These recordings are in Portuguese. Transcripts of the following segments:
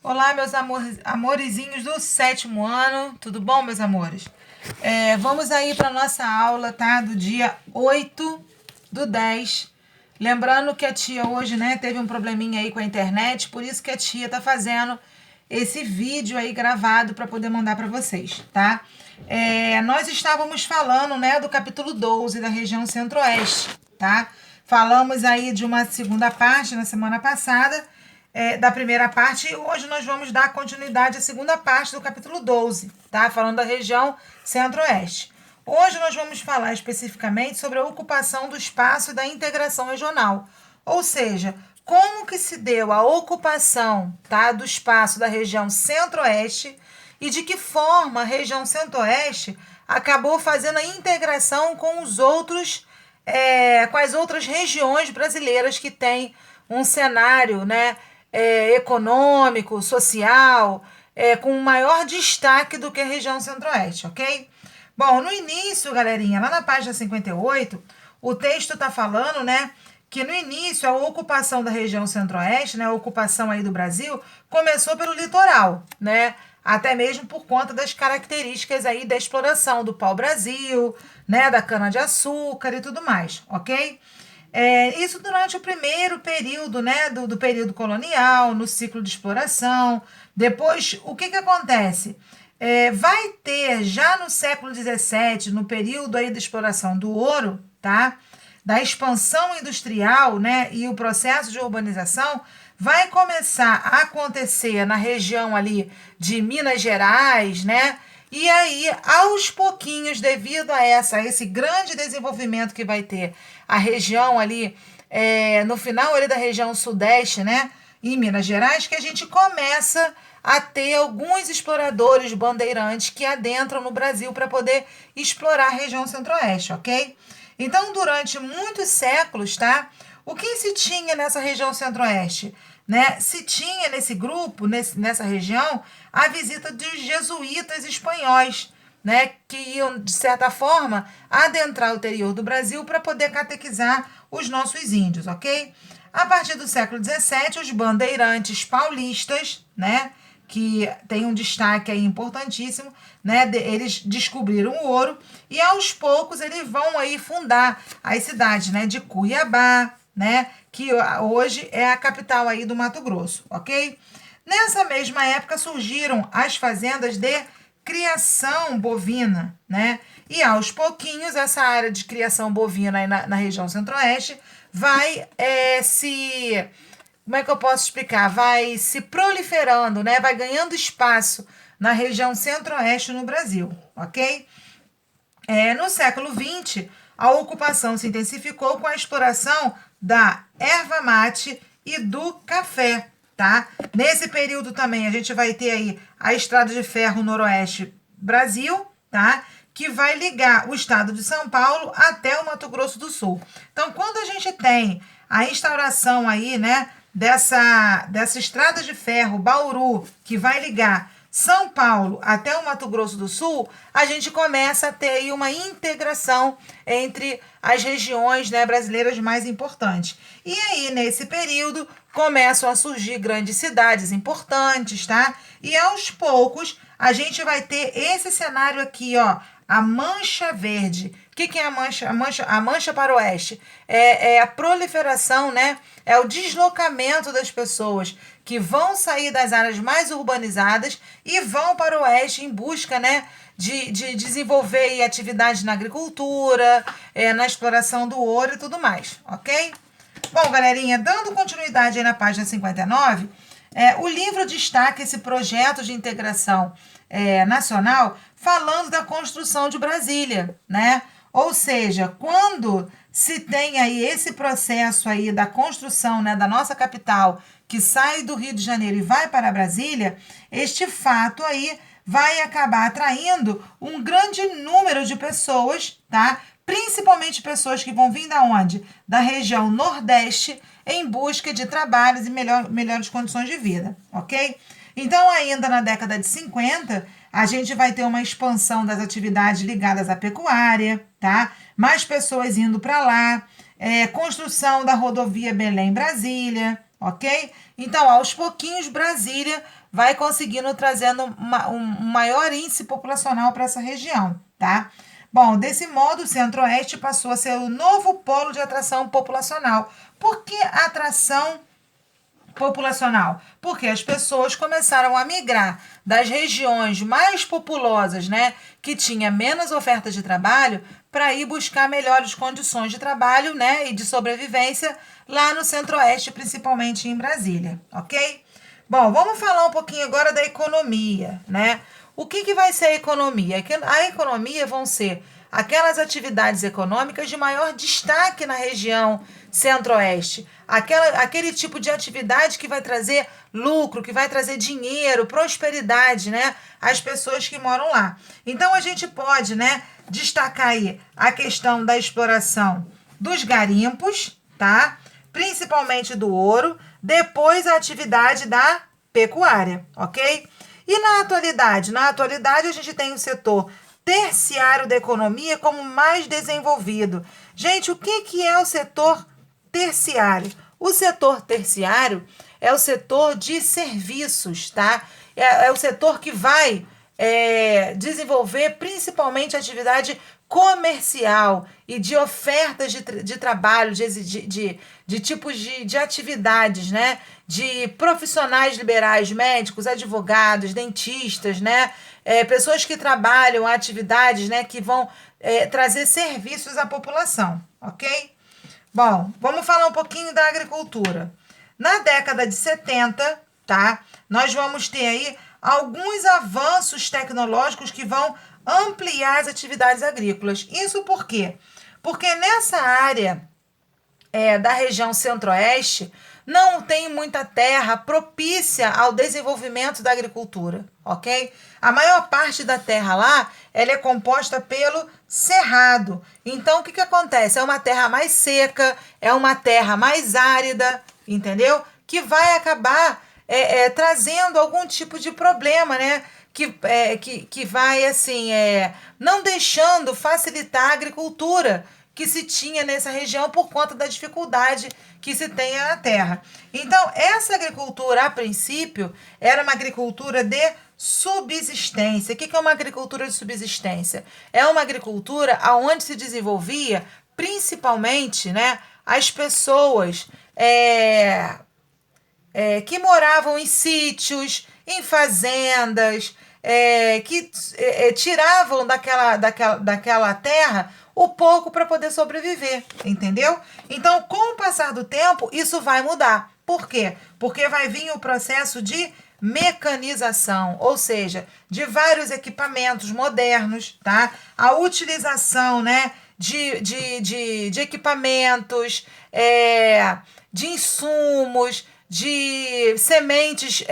Olá, meus amorezinhos do sétimo ano, tudo bom, meus amores? Vamos aí para nossa aula, tá? Do dia 8/10. Lembrando que a tia hoje, né, teve um probleminha aí com a internet, por isso que a tia tá fazendo esse vídeo aí gravado para poder mandar para vocês, tá? Nós estávamos falando, né, do capítulo 12 da região centro-oeste, tá? Falamos aí de uma segunda parte na semana passada, da primeira parte, e hoje nós vamos dar continuidade à segunda parte do capítulo 12, tá? Falando da região centro-oeste. Hoje nós vamos falar especificamente sobre a ocupação do espaço e da integração regional, ou seja, como que se deu a ocupação, tá, do espaço da região centro-oeste e de que forma a região centro-oeste acabou fazendo a integração com os outros, com as outras regiões brasileiras que têm um cenário, né, econômico, social, com maior destaque do que a região centro-oeste, ok? Bom, no início, galerinha, lá na página 58, o texto está falando, né, que no início a ocupação da região centro-oeste, né, a ocupação aí do Brasil, começou pelo litoral, né, até mesmo por conta das características aí da exploração do pau-brasil, né, da cana-de-açúcar e tudo mais, ok? Isso durante o primeiro período, né, do período colonial, no ciclo de exploração. Depois, o que acontece? Vai ter, já no século XVII, no período aí da exploração do ouro, tá? Da expansão industrial, né, e o processo de urbanização, vai começar a acontecer na região ali de Minas Gerais, né? E aí, aos pouquinhos, devido a esse grande desenvolvimento que vai ter a região ali, no final ali da região sudeste, né, em Minas Gerais, que a gente começa a ter alguns exploradores bandeirantes que adentram no Brasil para poder explorar a região centro-oeste, ok? Então, durante muitos séculos, tá? O que se tinha nessa região centro-oeste? Né? Se tinha nesse grupo, nessa região, a visita dos jesuítas espanhóis, né? Que iam, de certa forma, adentrar o interior do Brasil para poder catequizar os nossos índios, ok? A partir do século XVII, os bandeirantes paulistas, né? Que tem um destaque aí importantíssimo, né? Eles descobriram o ouro e aos poucos eles vão aí fundar as cidades, né? De Cuiabá, né? Que hoje é a capital aí do Mato Grosso, ok? Nessa mesma época surgiram as fazendas de criação bovina, né? E aos pouquinhos essa área de criação bovina aí na região centro-oeste vai como é que eu posso explicar? Vai se proliferando, né? Vai ganhando espaço na região centro-oeste no Brasil, ok? No século XX, a ocupação se intensificou com a exploração da erva mate e do café, tá? Nesse período também a gente vai ter aí a Estrada de Ferro Noroeste Brasil, tá? Que vai ligar o estado de São Paulo até o Mato Grosso do Sul. Então, quando a gente tem a instauração aí, né, dessa estrada de ferro Bauru, que vai ligar São Paulo até o Mato Grosso do Sul, a gente começa a ter aí uma integração entre as regiões, né, brasileiras mais importantes. E aí, nesse período, começam a surgir grandes cidades importantes, tá? E aos poucos, a gente vai ter esse cenário aqui, ó, a mancha verde. O que é a mancha? A mancha para o oeste é a proliferação, né? É o deslocamento das pessoas que vão sair das áreas mais urbanizadas e vão para o oeste em busca, né, de desenvolver atividades na agricultura, na exploração do ouro e tudo mais, ok? Bom, galerinha, dando continuidade aí na página 59, o livro destaca esse projeto de integração nacional falando da construção de Brasília, né? Ou seja, quando se tem aí esse processo aí da construção, né, da nossa capital, que sai do Rio de Janeiro e vai para Brasília, este fato aí vai acabar atraindo um grande número de pessoas, tá? Principalmente pessoas que vão vir da onde? Da região Nordeste, em busca de trabalhos e melhores condições de vida, ok? Então, ainda na década de 50, a gente vai ter uma expansão das atividades ligadas à pecuária, tá? Mais pessoas indo para lá, construção da rodovia Belém-Brasília, ok? Então, aos pouquinhos, Brasília vai conseguindo trazendo um maior índice populacional para essa região, tá? Bom, desse modo, o Centro-Oeste passou a ser o novo polo de atração populacional. Por que atração populacional? Porque as pessoas começaram a migrar das regiões mais populosas, né, que tinha menos oferta de trabalho, para ir buscar melhores condições de trabalho, né, e de sobrevivência lá no Centro-Oeste, principalmente em Brasília, ok? Bom, vamos falar um pouquinho agora da economia, né? O que vai ser a economia? A economia vão ser aquelas atividades econômicas de maior destaque na região Centro-Oeste. Aquele tipo de atividade que vai trazer lucro, que vai trazer dinheiro, prosperidade, né, às pessoas que moram lá. Então, a gente pode, né, destacar aí a questão da exploração dos garimpos, tá? Principalmente do ouro, depois a atividade da pecuária, ok? E na atualidade? Na atualidade, a gente tem o setor terciário da economia como mais desenvolvido. Gente, o que é o setor terciário? O setor terciário é o setor de serviços, tá? É o setor que vai desenvolver principalmente atividade comercial e de ofertas de trabalho, de tipos de atividades, né? De profissionais liberais, médicos, advogados, dentistas, né? Pessoas que trabalham atividades, né, que vão trazer serviços à população, ok? Bom, vamos falar um pouquinho da agricultura. Na década de 70, tá? Nós vamos ter aí alguns avanços tecnológicos que vão ampliar as atividades agrícolas. Isso por quê? Porque nessa área da região Centro-Oeste não tem muita terra propícia ao desenvolvimento da agricultura, ok? A maior parte da terra lá, ela é composta pelo cerrado. Então, o que acontece? É uma terra mais seca, é uma terra mais árida, entendeu? Que vai acabar trazendo algum tipo de problema, né? Que vai, assim, não deixando facilitar a agricultura que se tinha nessa região por conta da dificuldade que se tem na terra. Então, essa agricultura, a princípio, era uma agricultura de subsistência. O que é uma agricultura de subsistência? É uma agricultura onde se desenvolvia, principalmente, né, as pessoas que moravam em sítios, em fazendas, que tiravam daquela terra o pouco para poder sobreviver, entendeu? Então, com o passar do tempo, isso vai mudar. Por quê? Porque vai vir o processo de mecanização, ou seja, de vários equipamentos modernos, tá? A utilização, né, de equipamentos, de insumos, de sementes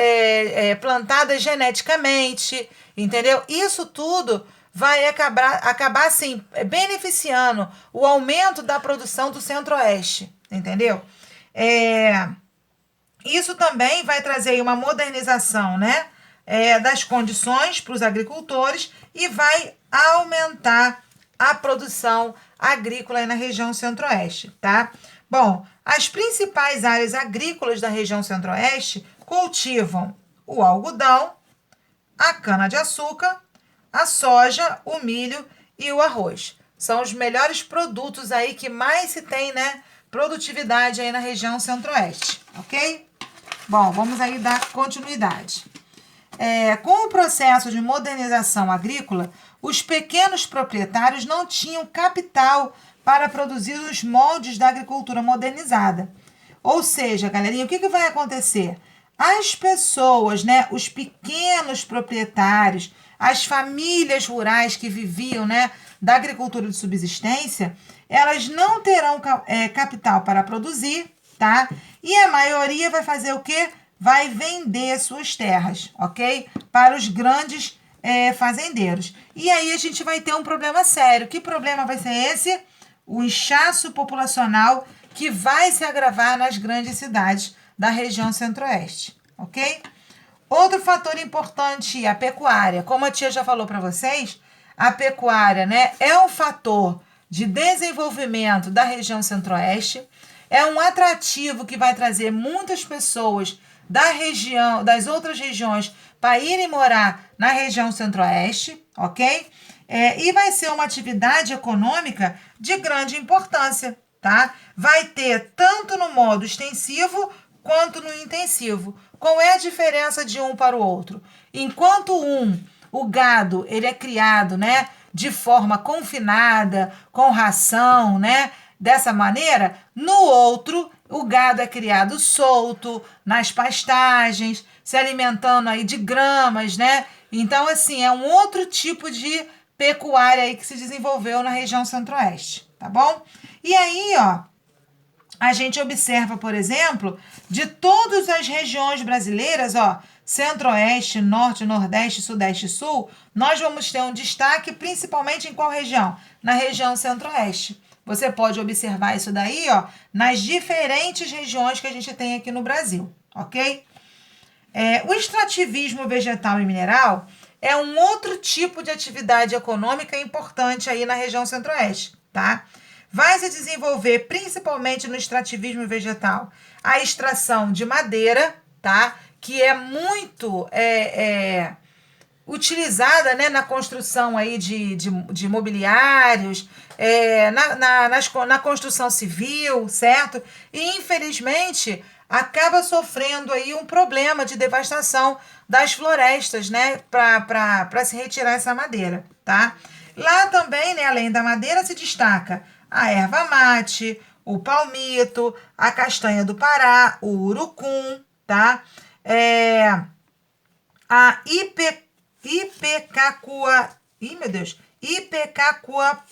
plantadas geneticamente, entendeu? Isso tudo vai acabar assim, beneficiando o aumento da produção do Centro-Oeste, entendeu? Isso também vai trazer uma modernização, né, das condições para os agricultores e vai aumentar a produção agrícola aí na região Centro-Oeste, tá? Bom, as principais áreas agrícolas da região Centro-Oeste cultivam o algodão, a cana-de-açúcar, a soja, o milho e o arroz. São os melhores produtos aí que mais se tem, né, produtividade aí na região Centro-Oeste, ok? Bom, vamos aí dar continuidade. Com o processo de modernização agrícola, os pequenos proprietários não tinham capital para produzir os moldes da agricultura modernizada. Ou seja, galerinha, o que vai acontecer? As pessoas, né, os pequenos proprietários, as famílias rurais que viviam, né, da agricultura de subsistência, elas não terão capital para produzir, tá? E a maioria vai fazer o quê? Vai vender suas terras, ok? Para os grandes fazendeiros. E aí a gente vai ter um problema sério. Que problema vai ser esse? O inchaço populacional que vai se agravar nas grandes cidades da região Centro-Oeste, ok? Outro fator importante, a pecuária. Como a tia já falou para vocês, a pecuária, né, é um fator de desenvolvimento da região Centro-Oeste. É um atrativo que vai trazer muitas pessoas da região, das outras regiões, para irem morar na região centro-oeste, ok? E vai ser uma atividade econômica de grande importância, tá? Vai ter tanto no modo extensivo quanto no intensivo. Qual é a diferença de um para o outro? Enquanto o gado, ele é criado, né, de forma confinada, com ração, né, dessa maneira, no outro, o gado é criado solto, nas pastagens, se alimentando aí de gramas, né? Então, assim, é um outro tipo de pecuária aí que se desenvolveu na região centro-oeste, tá bom? E aí, ó, a gente observa, por exemplo, de todas as regiões brasileiras, ó, centro-oeste, norte, nordeste, sudeste e sul, nós vamos ter um destaque principalmente em qual região? Na região centro-oeste. Você pode observar isso daí, ó, nas diferentes regiões que a gente tem aqui no Brasil, ok? O extrativismo vegetal e mineral é um outro tipo de atividade econômica importante aí na região centro-oeste, tá? Vai se desenvolver principalmente no extrativismo vegetal a extração de madeira, tá? Que é muito utilizada, né, na construção aí de mobiliários, na construção civil, certo? E, infelizmente, acaba sofrendo aí um problema de devastação das florestas, né, para se retirar essa madeira, tá? Lá também, né, além da madeira, se destaca a erva mate, o palmito, a castanha do Pará, o urucum, tá? A Ipecacua, meu Deus, Ipecacuanha,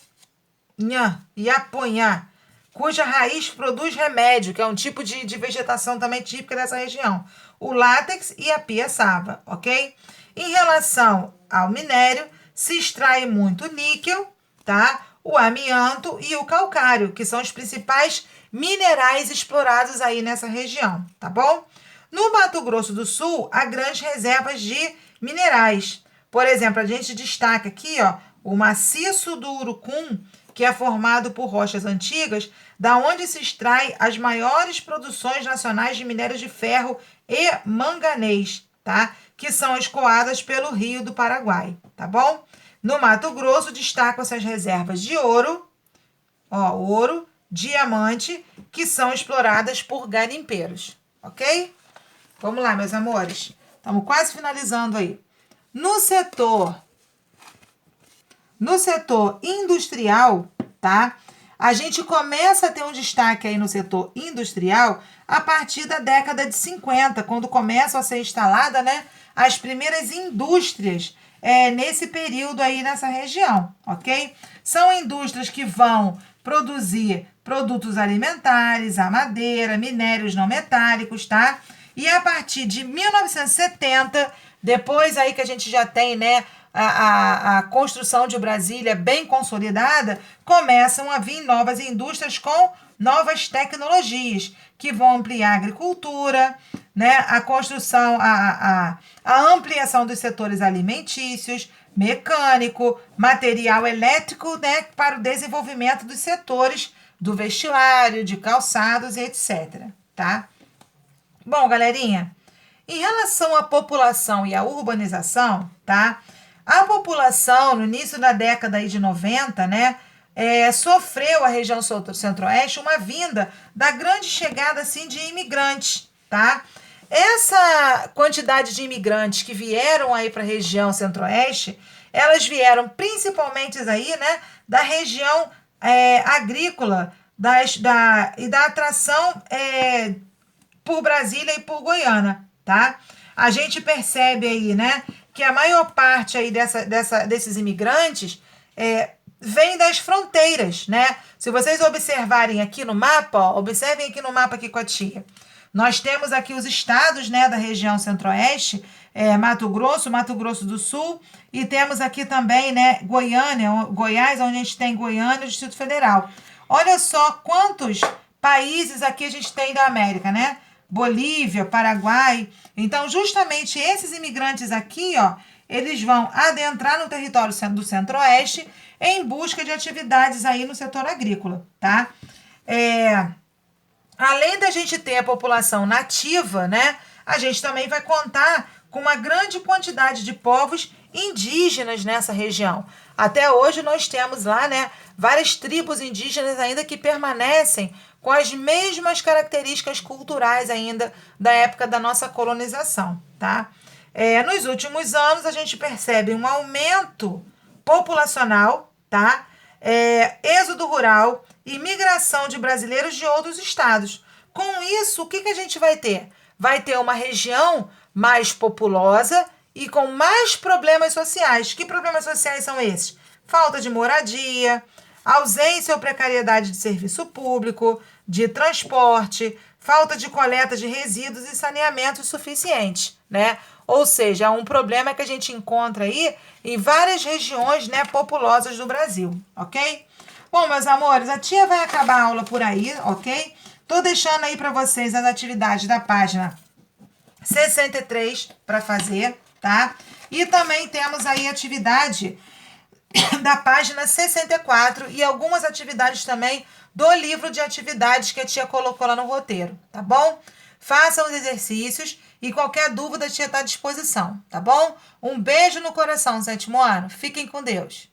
Iaponhã, cuja raiz produz remédio, que é um tipo de vegetação também típica dessa região. O látex e a piaçava, ok? Em relação ao minério, se extrai muito níquel, tá? O amianto e o calcário, que são os principais minerais explorados aí nessa região, tá bom? No Mato Grosso do Sul, há grandes reservas de minerais. Por exemplo, a gente destaca aqui, ó, o maciço do Urucum, que é formado por rochas antigas, da onde se extrai as maiores produções nacionais de minérios de ferro e manganês, tá? Que são escoadas pelo Rio do Paraguai, tá bom? No Mato Grosso, destacam-se as reservas de ouro, ó, ouro, diamante, que são exploradas por garimpeiros, ok? Vamos lá, meus amores. Estamos quase finalizando aí. No setor industrial, tá? A gente começa a ter um destaque aí no setor industrial a partir da década de 50, quando começam a ser instaladas, né, as primeiras indústrias nesse período aí nessa região, ok? São indústrias que vão produzir produtos alimentares, a madeira, minérios não metálicos, tá? E a partir de 1970, depois aí que a gente já tem, né, a construção de Brasília bem consolidada, começam a vir novas indústrias com novas tecnologias, que vão ampliar a agricultura, né, a construção, a ampliação dos setores alimentícios, mecânico, material elétrico, né, para o desenvolvimento dos setores do vestuário, de calçados e etc, tá? Bom, galerinha, em relação à população e à urbanização, tá? A população, no início da década aí de 90, né, sofreu a região centro-oeste uma vinda da grande chegada assim, de imigrantes, tá? Essa quantidade de imigrantes que vieram aí para a região centro-oeste, elas vieram principalmente aí, né, da região agrícola e da atração por Brasília e por Goiânia, tá? A gente percebe aí, né, que a maior parte aí desses imigrantes vem das fronteiras, né? Se vocês observarem aqui no mapa, ó, observem aqui no mapa aqui com a tia. Nós temos aqui os estados, né, da região centro-oeste, Mato Grosso do Sul, e temos aqui também, né, Goiânia, Goiás, onde a gente tem Goiânia e o Distrito Federal. Olha só quantos países aqui a gente tem da América, né? Bolívia, Paraguai. Então, justamente esses imigrantes aqui, ó, eles vão adentrar no território do Centro-Oeste em busca de atividades aí no setor agrícola, tá? além da gente ter a população nativa, né, a gente também vai contar com uma grande quantidade de povos indígenas nessa região. Até hoje nós temos lá, né, várias tribos indígenas ainda que permanecem com as mesmas características culturais ainda da época da nossa colonização, tá? Nos últimos anos a gente percebe um aumento populacional, tá? Êxodo rural e migração de brasileiros de outros estados. Com isso, o que a gente vai ter? Vai ter uma região mais populosa e com mais problemas sociais. Que problemas sociais são esses? Falta de moradia, ausência ou precariedade de serviço público, de transporte, falta de coleta de resíduos e saneamento suficiente, né? Ou seja, é um problema que a gente encontra aí em várias regiões, né, populosas do Brasil, ok? Bom, meus amores, a tia vai acabar a aula por aí, ok? Tô deixando aí para vocês as atividades da página 63 para fazer, tá? E também temos aí atividade da página 64 e algumas atividades também do livro de atividades que a tia colocou lá no roteiro, tá bom? Façam os exercícios e qualquer dúvida a tia está à disposição, tá bom? Um beijo no coração, sétimo ano. Fiquem com Deus.